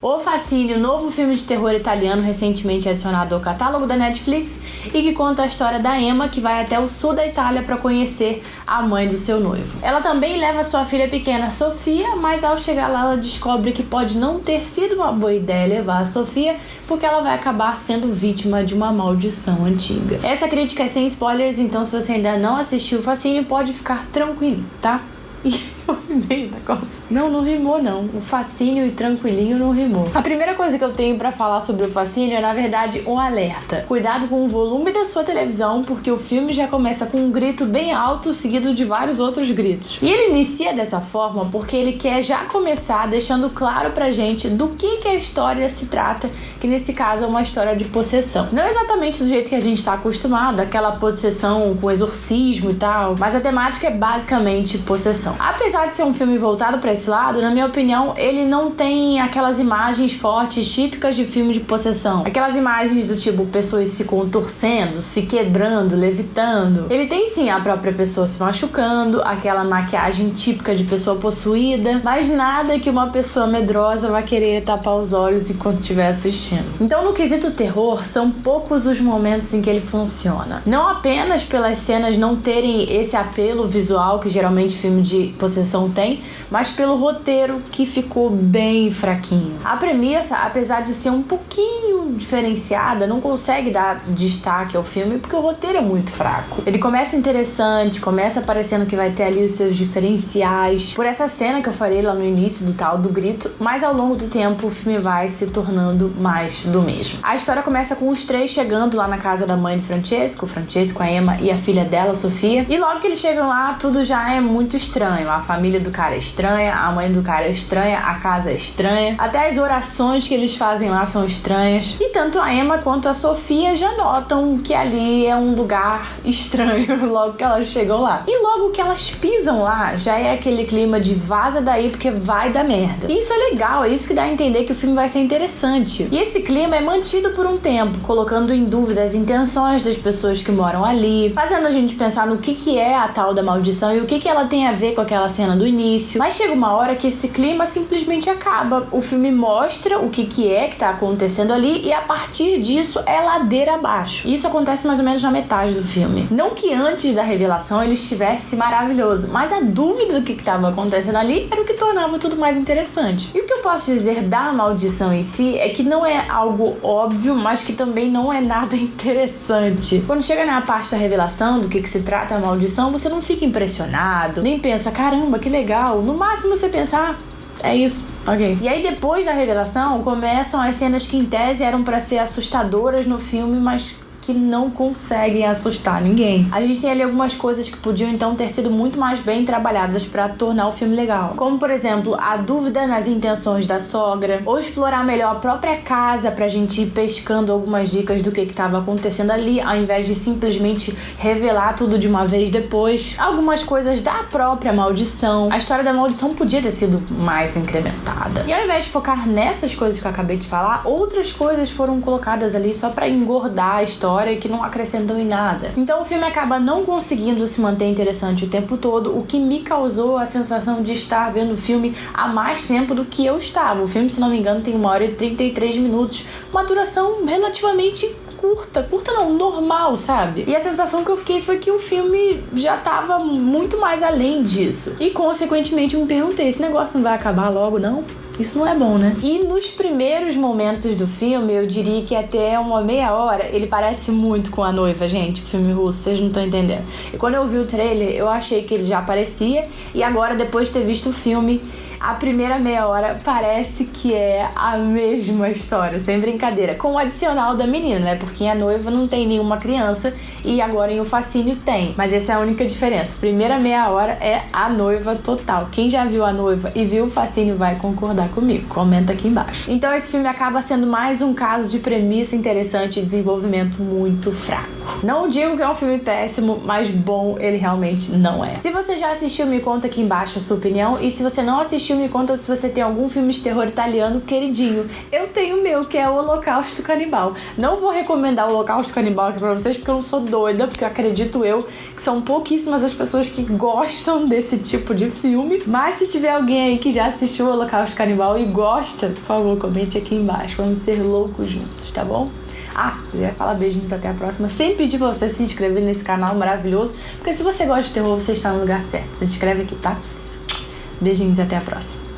O Fascínio, novo filme de terror italiano recentemente adicionado ao catálogo da Netflix e que conta a história da Emma, que vai até o sul da Itália para conhecer a mãe do seu noivo. Ela também leva sua filha pequena, Sofia, mas ao chegar lá ela descobre que pode não ter sido uma boa ideia levar a Sofia, porque ela vai acabar sendo vítima de uma maldição antiga. Essa crítica é sem spoilers, então se você ainda não assistiu o Fascínio, pode ficar tranquilo, tá? Eu rimei o negócio. Não rimou não. O Fascínio e tranquilinho não rimou. A primeira coisa que eu tenho pra falar sobre o Fascínio é, na verdade, um alerta. Cuidado com o volume da sua televisão, porque o filme já começa com um grito bem alto, seguido de vários outros gritos. E ele inicia dessa forma porque ele quer já começar deixando claro pra gente do que a história se trata, que nesse caso é uma história de possessão. Não exatamente do jeito que a gente tá acostumado, aquela possessão com exorcismo e tal, mas a temática é basicamente possessão. Apesar de ser um filme voltado para esse lado, na minha opinião, ele não tem aquelas imagens fortes típicas de filme de possessão. Aquelas imagens do tipo pessoas se contorcendo, se quebrando, levitando. Ele tem sim a própria pessoa se machucando, aquela maquiagem típica de pessoa possuída, mas nada que uma pessoa medrosa vai querer tapar os olhos enquanto estiver assistindo. Então, no quesito terror, são poucos os momentos em que ele funciona. Não apenas pelas cenas não terem esse apelo visual que geralmente filme de possessão tem, mas pelo roteiro que ficou bem fraquinho. A premissa, apesar de ser um pouquinho diferenciada, não consegue dar destaque ao filme porque o roteiro é muito fraco. Ele começa interessante, começa parecendo que vai ter ali os seus diferenciais, por essa cena que eu falei lá no início do tal do grito, mas ao longo do tempo o filme vai se tornando mais do mesmo. A história começa com os três chegando lá na casa da mãe de Francesco, a Emma e a filha dela, Sofia, e logo que eles chegam lá, tudo já é muito estranho. A família do cara é estranha, a mãe do cara é estranha, a casa é estranha, até as orações que eles fazem lá são estranhas. E tanto a Emma quanto a Sofia já notam que ali é um lugar estranho logo que elas chegam lá. E logo que elas pisam lá, já é aquele clima de vaza daí porque vai dar merda. E isso é legal, é isso que dá a entender que o filme vai ser interessante. E esse clima é mantido por um tempo, colocando em dúvida as intenções das pessoas que moram ali, fazendo a gente pensar no que é a tal da maldição e o que ela tem a ver com aquela cena do início. Mas chega uma hora que esse clima simplesmente acaba. O filme mostra o que tá acontecendo ali e a partir disso é ladeira abaixo. Isso acontece mais ou menos na metade do filme. Não que antes da revelação ele estivesse maravilhoso, mas a dúvida do que estava acontecendo ali era o que tornava tudo mais interessante. E o que eu posso dizer da maldição em si é que não é algo óbvio, mas que também não é nada interessante. Quando chega na parte da revelação do que se trata a maldição, você não fica impressionado, nem pensa, caramba, que legal. No máximo você pensa, é isso, ok. E aí depois da revelação começam as cenas que em tese eram pra ser assustadoras no filme, mas que não conseguem assustar ninguém. A gente tem ali algumas coisas que podiam então ter sido muito mais bem trabalhadas para tornar o filme legal. Como, por exemplo, a dúvida nas intenções da sogra, ou explorar melhor a própria casa pra gente ir pescando algumas dicas do que estava acontecendo ali, ao invés de simplesmente revelar tudo de uma vez depois. Algumas coisas da própria maldição. A história da maldição podia ter sido mais incrementada. E ao invés de focar nessas coisas que eu acabei de falar, outras coisas foram colocadas ali só para engordar a história e que não acrescentam em nada. Então o filme acaba não conseguindo se manter interessante o tempo todo, o que me causou a sensação de estar vendo o filme há mais tempo do que eu estava. O filme, se não me engano, tem 1h33, uma duração relativamente curta não, normal, sabe? E a sensação que eu fiquei foi que o filme já tava muito mais além disso. E consequentemente eu me perguntei, esse negócio não vai acabar logo, não? Isso não é bom, né? E nos primeiros momentos do filme, eu diria que até uma meia hora, ele parece muito com A Noiva, gente, o filme russo, vocês não estão entendendo. E quando eu vi o trailer, eu achei que ele já aparecia, e agora, depois de ter visto o filme, a primeira meia hora parece que é a mesma história, sem brincadeira, com o adicional da menina, né? Porque em A Noiva não tem nenhuma criança e agora em O Fascínio tem. Mas essa é a única diferença. Primeira meia hora é A Noiva total. Quem já viu A Noiva e viu O Fascínio vai concordar comigo. Comenta aqui embaixo. Então esse filme acaba sendo mais um caso de premissa interessante e desenvolvimento muito fraco. fraco. Não digo que é um filme péssimo, mas bom ele realmente não é. Se você já assistiu, me conta aqui embaixo a sua opinião. E se você não assistiu, me conta se você tem algum filme de terror italiano queridinho. Eu tenho o meu, que é o Holocausto Canibal. Não vou recomendar o Holocausto Canibal aqui pra vocês, porque eu não sou doida, porque eu acredito que são pouquíssimas as pessoas que gostam desse tipo de filme. Mas se tiver alguém aí que já assistiu o Holocausto Canibal e gosta, por favor, comente aqui embaixo. Vamos ser loucos juntos, tá bom? Eu ia falar beijinhos, até a próxima. Sem pedir pra você se inscrever nesse canal maravilhoso, porque se você gosta de terror, você está no lugar certo. Se inscreve aqui, tá? Beijinhos, até a próxima.